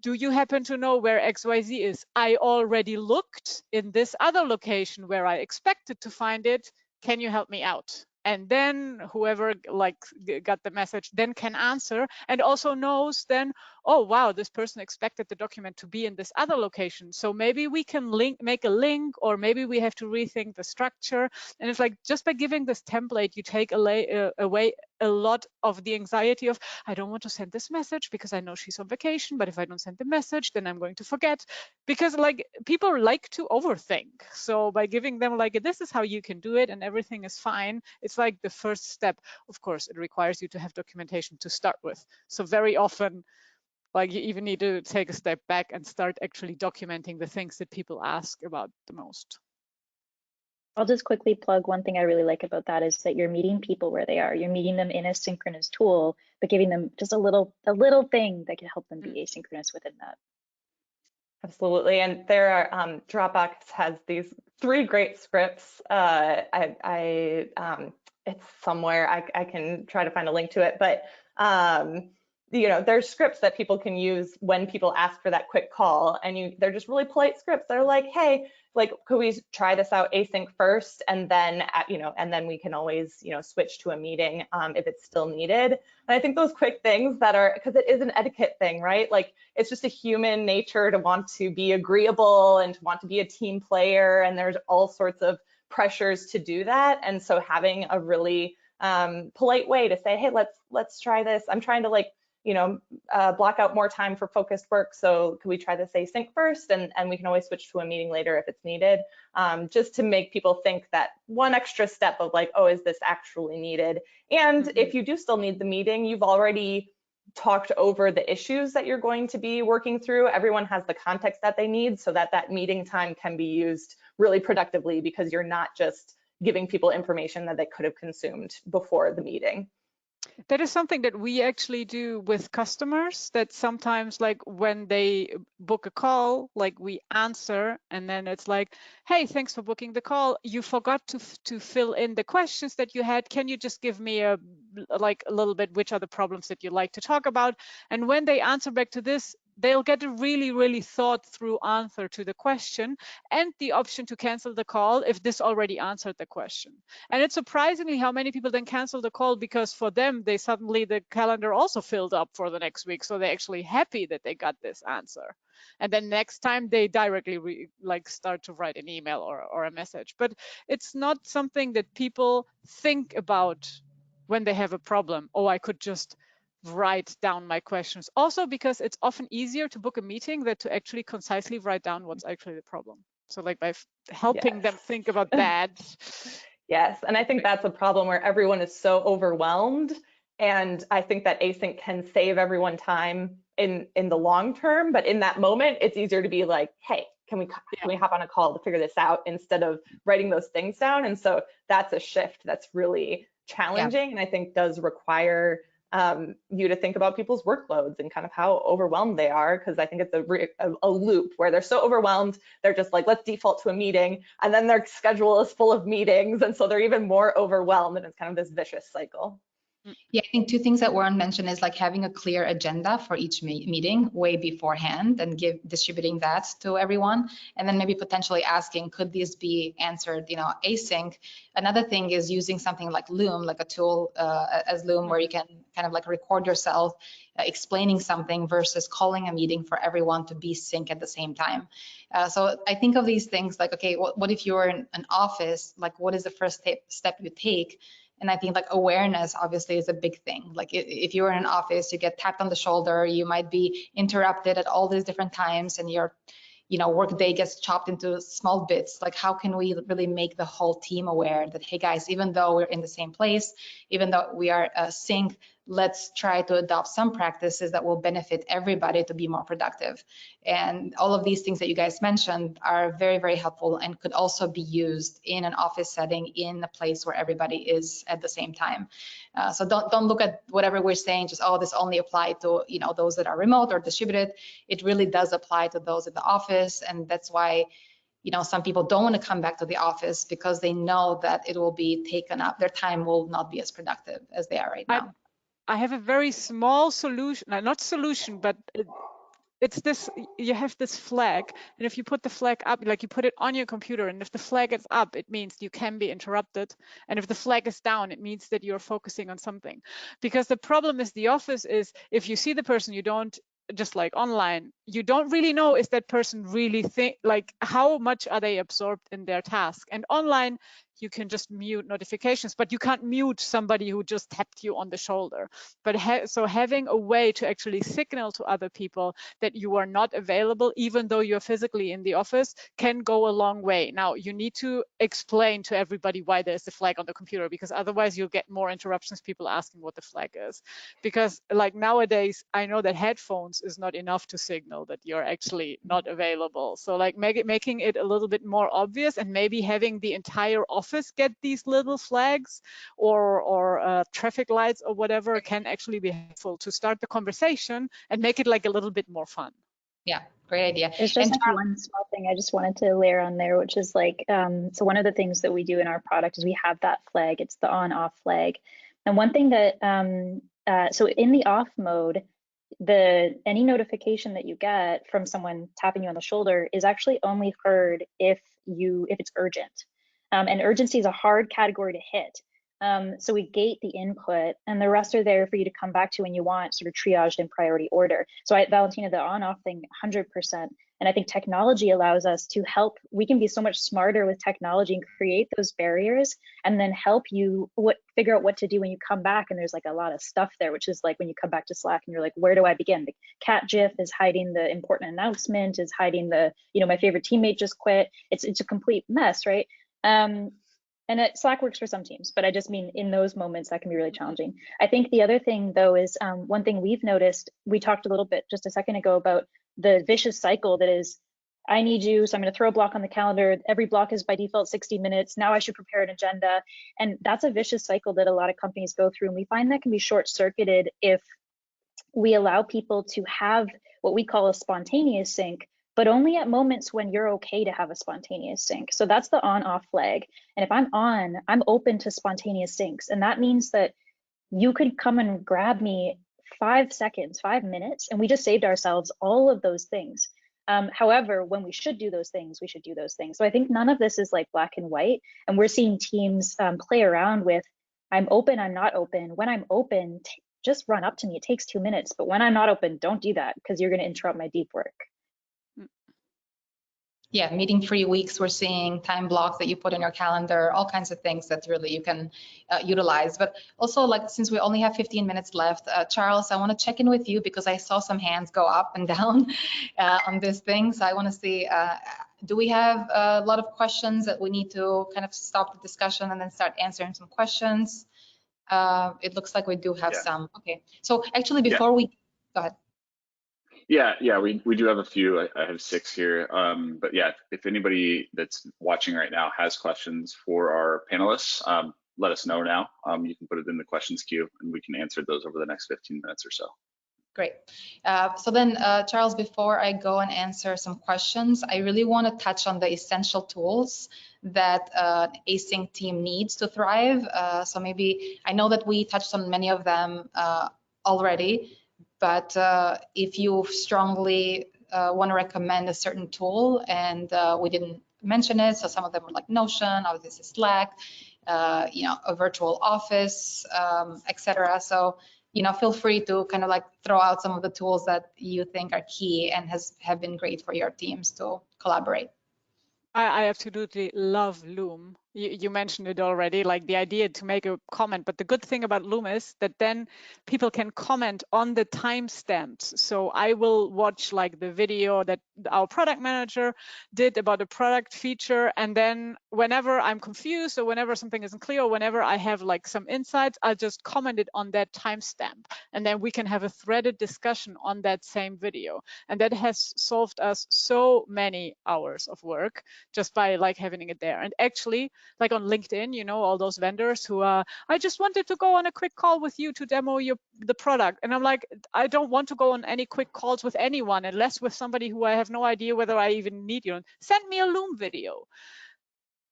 Do you happen to know where XYZ is? I already looked in this other location where I expected to find it. Can you help me out? And then whoever like got the message then can answer, and also knows then, oh wow, this person expected the document to be in this other location. So maybe we can make a link, or maybe we have to rethink the structure. And it's like, just by giving this template, you take away a lot of the anxiety of, I don't want to send this message because I know she's on vacation, but if I don't send the message, then I'm going to forget. Because like people like to overthink. So by giving them like, this is how you can do it and everything is fine, it's like the first step. Of course, it requires you to have documentation to start with. So very often, like you even need to take a step back and start actually documenting the things that people ask about the most. I'll just quickly plug one thing I really like about that is that you're meeting people where they are. You're meeting them in a synchronous tool, but giving them just a little thing that can help them be asynchronous within that. Absolutely, and there are Dropbox has these 3 great scripts. It's somewhere. I can try to find a link to it, but you know, there's scripts that people can use when people ask for that quick call, and they're just really polite scripts. They're like, hey, like, could we try this out async first, and then and then we can always switch to a meeting if it's still needed. And I think those quick things that are, because it is an etiquette thing, right? Like it's just a human nature to want to be agreeable and to want to be a team player, and there's all sorts of pressures to do that. And so having a really polite way to say, hey, let's try this. I'm trying to block out more time for focused work. So could we try this async first? And we can always switch to a meeting later if it's needed, just to make people think that one extra step of like, oh, is this actually needed? And if you do still need the meeting, you've already talked over the issues that you're going to be working through. Everyone has the context that they need so that that meeting time can be used really productively, because you're not just giving people information that they could have consumed before the meeting. That is something that we actually do with customers, that sometimes like when they book a call, like we answer and then it's like, hey, thanks for booking the call. You forgot to fill in the questions that you had. Can you just give me a little bit, which are the problems that you like to talk about? And when they answer back to this, they'll get a really, really thought through answer to the question and the option to cancel the call if this already answered the question. And it's surprisingly how many people then cancel the call, because for them, the calendar also filled up for the next week. So they're actually happy that they got this answer. And then next time they directly start to write an email or a message. But it's not something that people think about when they have a problem. Oh, I could just write down my questions. Also because it's often easier to book a meeting than to actually concisely write down what's actually the problem. So like by helping them think about that. Yes, and I think that's a problem where everyone is so overwhelmed. And I think that async can save everyone time in the long term, but in that moment, it's easier to be like, hey, can we hop on a call to figure this out, instead of writing those things down. And so that's a shift that's really challenging, and I think does require you to think about people's workloads and kind of how overwhelmed they are, because I think it's a loop where they're so overwhelmed, they're just like, let's default to a meeting, and then their schedule is full of meetings, and so they're even more overwhelmed, and it's kind of this vicious cycle. Yeah, I think 2 things that weren't mentioned is like having a clear agenda for each meeting way beforehand and distributing that to everyone, and then maybe potentially asking, could these be answered, async? Another thing is using something like Loom, like a tool as Loom, where you can kind of like record yourself explaining something versus calling a meeting for everyone to be sync at the same time. So I think of these things like, okay, what if you're in an office? Like, what is the first step you take? And I think like awareness obviously is a big thing. Like if you're in an office, you get tapped on the shoulder, you might be interrupted at all these different times, and your work day gets chopped into small bits. Like how can we really make the whole team aware that, hey guys, even though we're in the same place, even though we are sync, let's try to adopt some practices that will benefit everybody to be more productive. And all of these things that you guys mentioned are very, very helpful and could also be used in an office setting, in a place where everybody is at the same time. So don't look at whatever we're saying, just, oh, this only apply to those that are remote or distributed. It really does apply to those at the office, and that's why some people don't want to come back to the office, because they know that it will be taken up. Their time will not be as productive as they are right now. I have a very small solution, not solution, but it's this, you have this flag, and if you put the flag up, like you put it on your computer, and if the flag is up, it means you can be interrupted. And if the flag is down, it means that you're focusing on something. Because the problem is the office is, if you see the person, you don't, just like online, you don't really know, is that person really how much are they absorbed in their task? And online, you can just mute notifications, but you can't mute somebody who just tapped you on the shoulder. But so having a way to actually signal to other people that you are not available, even though you're physically in the office, can go a long way. Now, you need to explain to everybody why there's a flag on the computer, because otherwise you'll get more interruptions, people asking what the flag is. Because like nowadays, I know that headphones is not enough to signal that you're actually not available. So like making it a little bit more obvious, and maybe having the entire office get these little flags or traffic lights or whatever can actually be helpful to start the conversation and make it like a little bit more fun. Yeah, great idea. There's just one small thing I just wanted to layer on there, which is like, so one of the things that we do in our product is we have that flag, it's the on-off flag. And one thing that, so in the off mode, any notification that you get from someone tapping you on the shoulder is actually only heard if it's urgent. And urgency is a hard category to hit. So we gate the input, and the rest are there for you to come back to when you want, sort of triaged in priority order. So Valentina, the on-off thing, 100%. And I think technology allows us to help. We can be so much smarter with technology and create those barriers, and then help you figure out what to do when you come back. And there's like a lot of stuff there, which is like when you come back to Slack and you're like, where do I begin? The cat GIF is hiding the important announcement, is hiding the, my favorite teammate just quit. It's a complete mess, right? And Slack works for some teams, but I just mean in those moments that can be really challenging. I think the other thing though is one thing we've noticed, we talked a little bit just a second ago about the vicious cycle that is, I need you, so I'm going to throw a block on the calendar. Every block is by default 60 minutes. Now I should prepare an agenda. And that's a vicious cycle that a lot of companies go through. And we find that can be short-circuited if we allow people to have what we call a spontaneous sync, but only at moments when you're okay to have a spontaneous sync. So that's the on-off flag. And if I'm on, I'm open to spontaneous syncs. And that means that you could come and grab me 5 seconds, 5 minutes, and we just saved ourselves all of those things. However, when we should do those things, we should do those things. So I think none of this is like black and white. And we're seeing teams play around with, I'm open, I'm not open. When I'm open, just run up to me. It takes 2 minutes. But when I'm not open, don't do that, because you're going to interrupt my deep work. Yeah, meeting-free weeks, we're seeing time blocks that you put in your calendar, all kinds of things that really you can utilize. But also, like, since we only have 15 minutes left, Charles, I want to check in with you because I saw some hands go up and down on this thing. So I want to see, do we have a lot of questions that we need to kind of stop the discussion and then start answering some questions? It looks like we do have some. Okay, so actually before we, go ahead. Yeah, we do have a few. I have 6 here. But yeah, if anybody that's watching right now has questions for our panelists, let us know now. You can put it in the questions queue and we can answer those over the next 15 minutes or so. Great. So then, Charles, before I go and answer some questions, I really want to touch on the essential tools that an async team needs to thrive. So maybe, I know that we touched on many of them already, but if you strongly want to recommend a certain tool, and we didn't mention it, so some of them were like Notion, obviously Slack, a virtual office, etc. So, feel free to kind of like throw out some of the tools that you think are key and have been great for your teams to collaborate. I absolutely love Loom. You mentioned it already, like the idea to make a comment. But the good thing about Loom is that then people can comment on the timestamps. So I will watch like the video that our product manager did about a product feature. And then whenever I'm confused or whenever something isn't clear, or whenever I have like some insights, I'll just comment it on that timestamp. And then we can have a threaded discussion on that same video. And that has solved us so many hours of work just by like having it there. And actually, like on LinkedIn, all those vendors who are, I just wanted to go on a quick call with you to demo the product. And I'm like, I don't want to go on any quick calls with anyone unless with somebody who I have no idea whether I even need you. Send me a Loom video.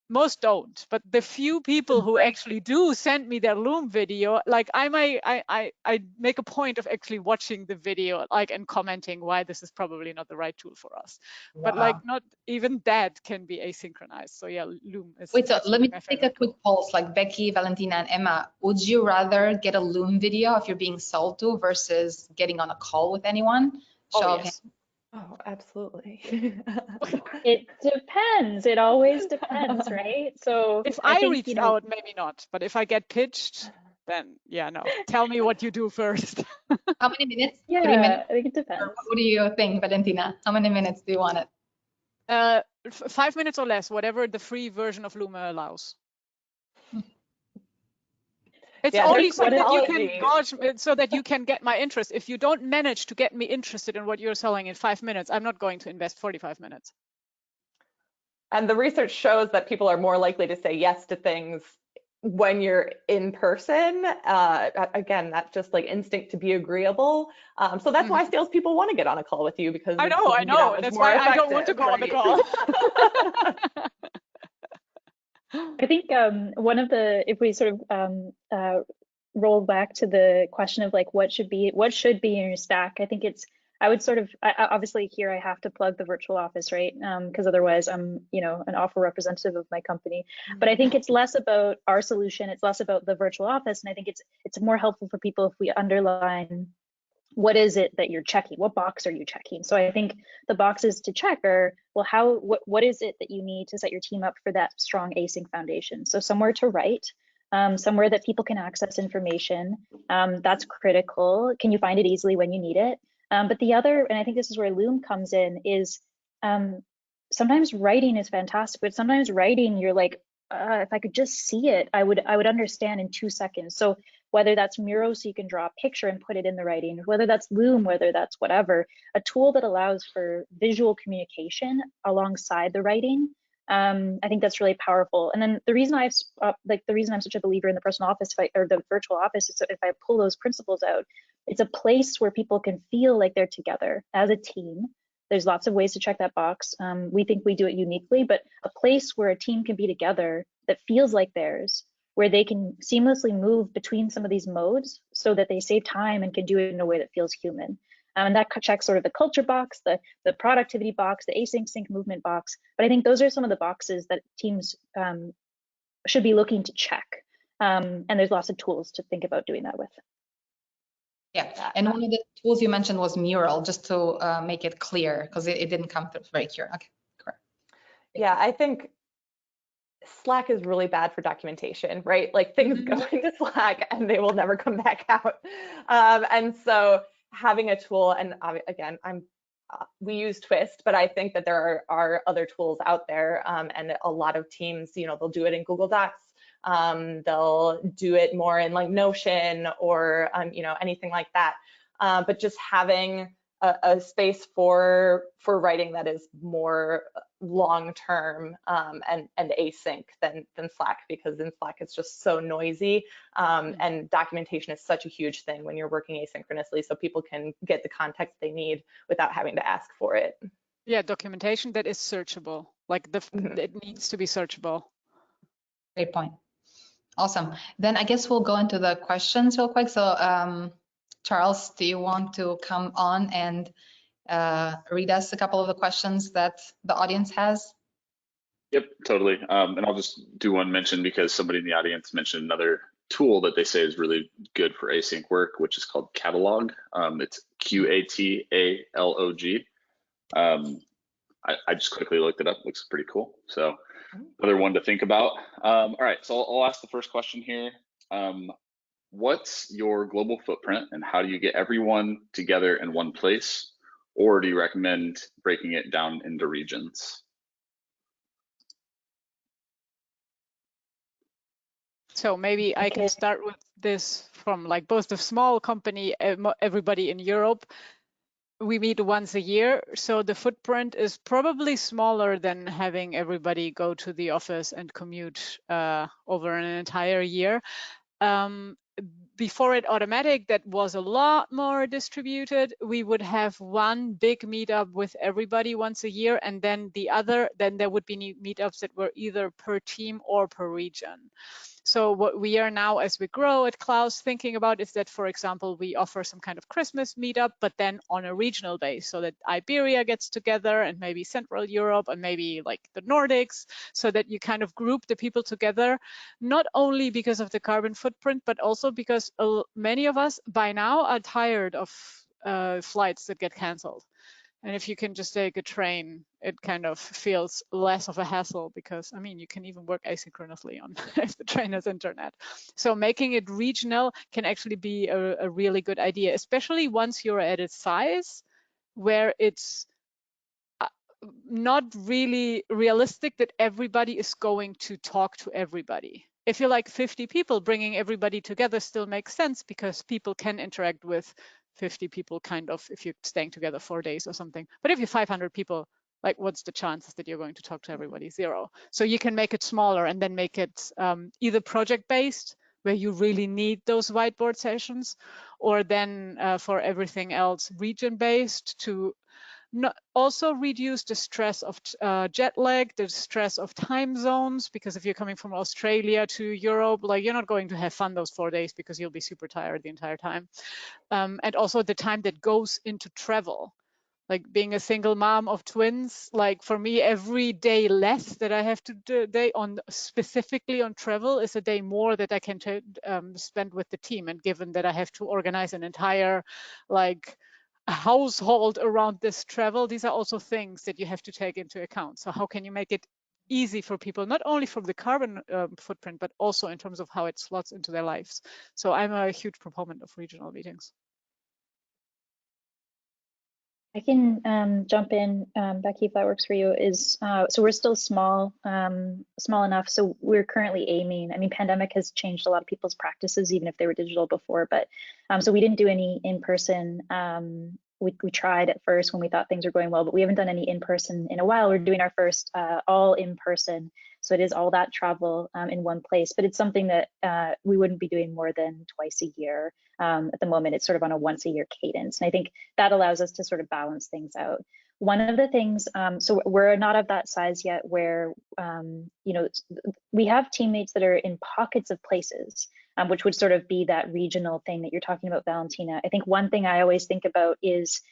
Most don't, but the few people who actually do send me their Loom video, like I make a point of actually watching the video, like, and commenting why this is probably not the right tool for us. Wow. But like not even that can be asynchronized. So yeah, Loom is. Wait, so let me take a quick pulse, like Becky, Valentina, and Emma. Would you rather get a Loom video if you're being sold to versus getting on a call with anyone? Oh, yes. Oh, absolutely. It depends. It always depends, right? So If I I think, reached out, maybe not. But if I get pitched, then yeah, no. Tell me what you do first. How many minutes? 3 minutes? yeah, I think it Or depends. what do you think, Valentina? How many minutes do you want it? 5 minutes or less, whatever the free version of Luma allows. It's Yeah, only there's so that you can technology. gauge, so that you can get my interest. If you don't manage to get me interested in what you're selling in 5 minutes, I'm not going to invest 45 minutes. And the research shows that people are more likely to say yes to things when you're in person. Again, that's just like instinct to be agreeable. So that's why salespeople want to get on a call with you, because I it's know, going to be that much that's more why effective, I don't want to go on the call. I think one of the, if we sort of roll back to the question of like what should be in your stack, I think I would sort of, obviously here I have to plug the virtual office, right? Because otherwise I'm, an awful representative of my company. But I think it's less about our solution, it's less about the virtual office, and I think it's more helpful for people if we underline what is it that you're checking? What box are you checking? So I think the boxes to check are, well, what is it that you need to set your team up for that strong async foundation? So somewhere to write, somewhere that people can access information, that's critical. Can you find it easily when you need it? But the other, and I think this is where Loom comes in, is sometimes writing is fantastic, but sometimes writing, you're like, if I could just see it, I would understand in 2 seconds. So whether that's Miro, so you can draw a picture and put it in the writing, whether that's Loom, whether that's whatever, a tool that allows for visual communication alongside the writing, I think that's really powerful. And then the reason I'm such a believer in the personal office, or the virtual office, is if I pull those principles out, it's a place where people can feel like they're together as a team. There's lots of ways to check that box. We think we do it uniquely, but a place where a team can be together that feels like theirs, where they can seamlessly move between some of these modes so that they save time and can do it in a way that feels human. And that checks sort of the culture box, the productivity box, the async sync movement box. But I think those are some of the boxes that teams should be looking to check. And there's lots of tools to think about doing that with. Yeah, and one of the tools you mentioned was Mural, just to make it clear, because it didn't come through very clear. Okay, correct. Yeah, I think Slack is really bad for documentation, right? Like things go into Slack and they will never come back out. And so having a tool, and again, we use Twist, but I think that there are other tools out there, and a lot of teams, they'll do it in Google Docs. They'll do it more in like Notion or anything like that. But just having a space for writing that is more long-term and async than Slack, because in Slack it's just so noisy, and documentation is such a huge thing when you're working asynchronously, so people can get the context they need without having to ask for it. Yeah, documentation that is searchable, like it needs to be searchable. Great point. Awesome. Then I guess we'll go into the questions real quick. So Charles, do you want to come on and read us a couple of the questions that the audience has? Yep, totally. And I'll just do one mention, because somebody in the audience mentioned another tool that they say is really good for async work, which is called Catalog. It's QATALOG. I just quickly looked it up. Looks pretty cool. So another one to think about. All right, so I'll ask the first question here. What's your global footprint, and how do you get everyone together in one place? Or do you recommend breaking it down into regions? So maybe I can start with this from like both the small company, everybody in Europe. We meet once a year, so the footprint is probably smaller than having everybody go to the office and commute over an entire year. Before it automatic, that was a lot more distributed. We would have one big meetup with everybody once a year, and then there would be meetups that were either per team or per region. So what we are now, as we grow at Klaus, thinking about is that, for example, we offer some kind of Christmas meetup, but then on a regional base, so that Iberia gets together and maybe Central Europe and maybe like the Nordics, so that you kind of group the people together, not only because of the carbon footprint, but also because many of us by now are tired of flights that get canceled. And if you can just take a train, it kind of feels less of a hassle because, I mean, you can even work asynchronously on if the train has internet. So making it regional can actually be a really good idea, especially once you're at a size where it's not really realistic that everybody is going to talk to everybody. If you're like 50 people, bringing everybody together still makes sense because people can interact with 50 people kind of if you're staying together 4 days or something. But if you're 500 people, like what's the chances that you're going to talk to everybody? Zero. So you can make it smaller and then make it either project-based, where you really need those whiteboard sessions, or then for everything else region-based to also reduce the stress of jet lag, the stress of time zones, because if you're coming from Australia to Europe, like you're not going to have fun those 4 days because you'll be super tired the entire time. And also the time that goes into travel. Like being a single mom of twins, like for me, every day less that I have to do specifically on travel is a day more that I can spend with the team. And given that I have to organize an entire like household around this travel, these are also things that you have to take into account. So how can you make it easy for people, not only from the carbon footprint, but also in terms of how it slots into their lives? So I'm a huge proponent of regional meetings. I can jump in, Becky, if that works for you. So we're still small enough. So we're currently aiming. I mean, pandemic has changed a lot of people's practices, even if they were digital before. But so we didn't do any in-person. We tried at first when we thought things were going well, but we haven't done any in-person in a while. We're doing our first all in-person. So it is all that travel in one place, but it's something that we wouldn't be doing more than twice a year. At the moment, it's sort of on a once a year cadence. And I think that allows us to sort of balance things out. One of the things, so we're not of that size yet where, you know, we have teammates that are in pockets of places, which would sort of be that regional thing that you're talking about, Valentina. I think one thing I always think about is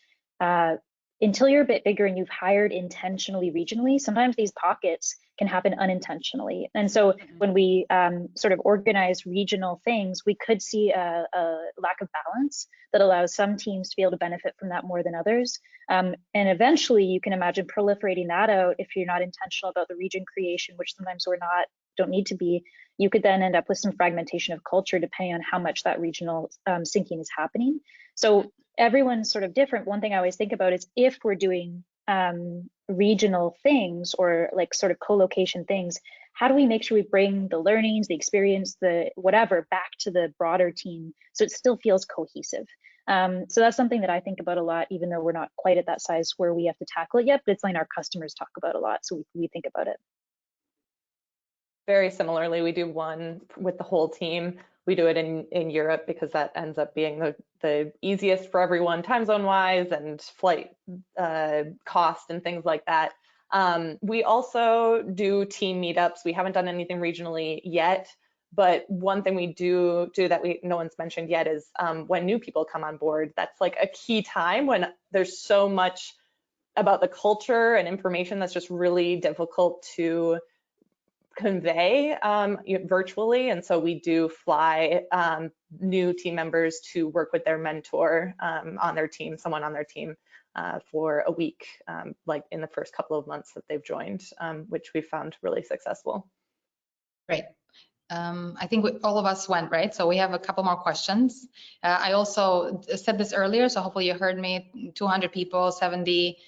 until you're a bit bigger and you've hired intentionally regionally, sometimes these pockets can happen unintentionally. And so when we sort of organize regional things, we could see a lack of balance that allows some teams to be able to benefit from that more than others. And eventually you can imagine proliferating that out if you're not intentional about the region creation, which sometimes don't need to be. You could then end up with some fragmentation of culture depending on how much that regional syncing is happening. So everyone's sort of different. One thing I always think about is if we're doing regional things or like sort of co-location things, how do we make sure we bring the learnings, the experience, the whatever back to the broader team so it still feels cohesive? So that's something that I think about a lot, even though we're not quite at that size where we have to tackle it yet, but it's something our customers talk about a lot, so we think about it. Very similarly, we do one with the whole team. We do it in Europe because that ends up being the easiest for everyone, time zone wise and flight cost and things like that. We also do team meetups. We haven't done anything regionally yet, but one thing we do that no one's mentioned yet is when new people come on board. That's like a key time when there's so much about the culture and information that's just really difficult to convey virtually, and so we do fly new team members to work with their mentor on their team, someone on their team for a week, like in the first couple of months that they've joined, which we found really successful. Great. I think all of us went, right? So we have a couple more questions. I also said this earlier, so hopefully you heard me. 200 people, 70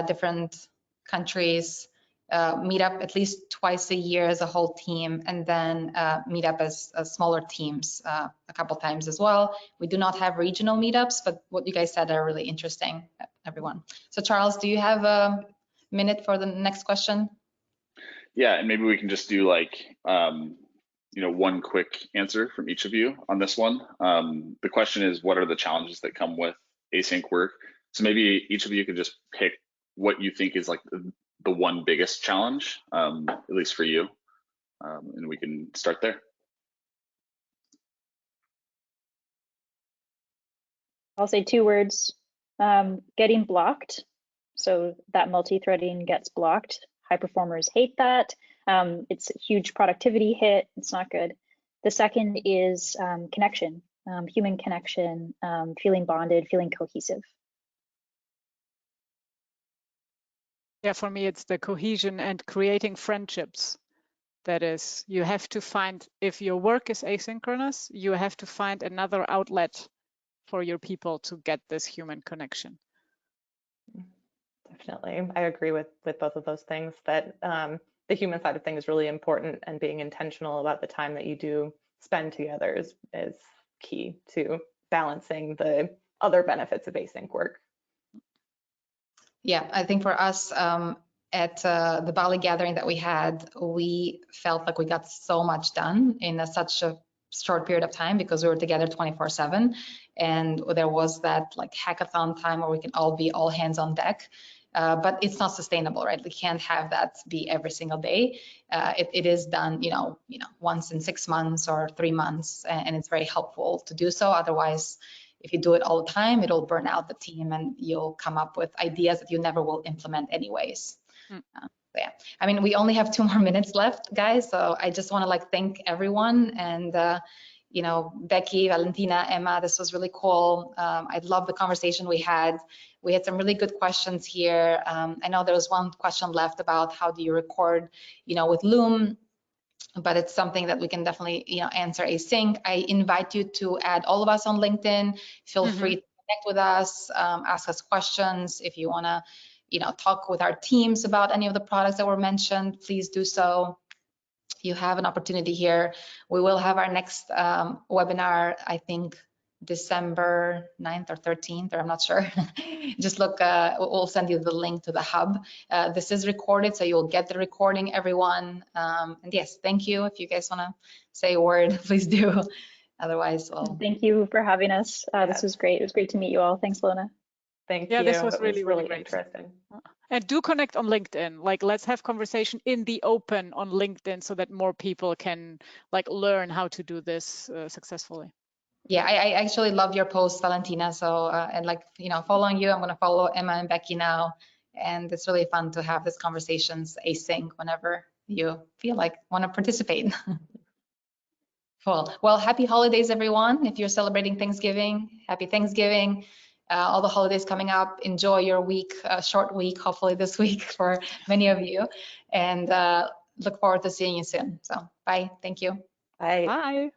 different countries. Meet up at least twice a year as a whole team, and then meet up as smaller teams a couple times as well. We do not have regional meetups, but what you guys said are really interesting, everyone. So Charles, do you have a minute for the next question? Yeah, and maybe we can just do like, you know, one quick answer from each of you on this one. The question is, what are the challenges that come with async work? So maybe each of you could just pick what you think is like the one biggest challenge, at least for you, and we can start there. I'll say 2 words, getting blocked. So that multi-threading gets blocked. High performers hate that. It's a huge productivity hit. It's not good. The second is connection, human connection, feeling bonded, feeling cohesive. Yeah, for me, it's the cohesion and creating friendships. That is, you have to find, if your work is asynchronous, you have to find another outlet for your people to get this human connection. Definitely. I agree with both of those things, that the human side of things is really important, and being intentional about the time that you do spend together is key to balancing the other benefits of async work. Yeah, I think for us at the Bali gathering that we had, we felt like we got so much done in such a short period of time because we were together 24/7, and there was that like hackathon time where we can all be all hands on deck. But it's not sustainable, right? We can't have that be every single day. It is done, once in 6 months or 3 months, and it's very helpful to do so. Otherwise, if you do it all the time, it'll burn out the team, and you'll come up with ideas that you never will implement anyways. Yeah, I mean, we only have 2 more minutes left, guys. So I just want to thank everyone, and Becky, Valentina, Emma, this was really cool. I love the conversation we had. We had some really good questions here. I know there was one question left about how do you record, with Loom, but it's something that we can definitely, answer async. I invite you to add all of us on LinkedIn. Feel free to connect with us, ask us questions. If you want to, talk with our teams about any of the products that were mentioned, please do so. You have an opportunity here. We will have our next webinar, I think, December 9th or 13th, or I'm not sure. Just look, we'll send you the link to the hub. This is recorded, so you'll get the recording, everyone. And yes, thank you. If you guys want to say a word, please do. Otherwise, well. Thank you for having us. This was great. It was great to meet you all. Thanks, Lona. Thank you. This was it really, was really great. Interesting. And do connect on LinkedIn. Let's have conversation in the open on LinkedIn so that more people can learn how to do this successfully. Yeah, I actually love your post, Valentina. So, and following you, I'm going to follow Emma and Becky now. And it's really fun to have these conversations async whenever you feel want to participate. Cool. Well, happy holidays, everyone. If you're celebrating Thanksgiving, happy Thanksgiving. All the holidays coming up. Enjoy your week, short week, hopefully this week for many of you. And look forward to seeing you soon. So bye. Thank you. Bye. Bye.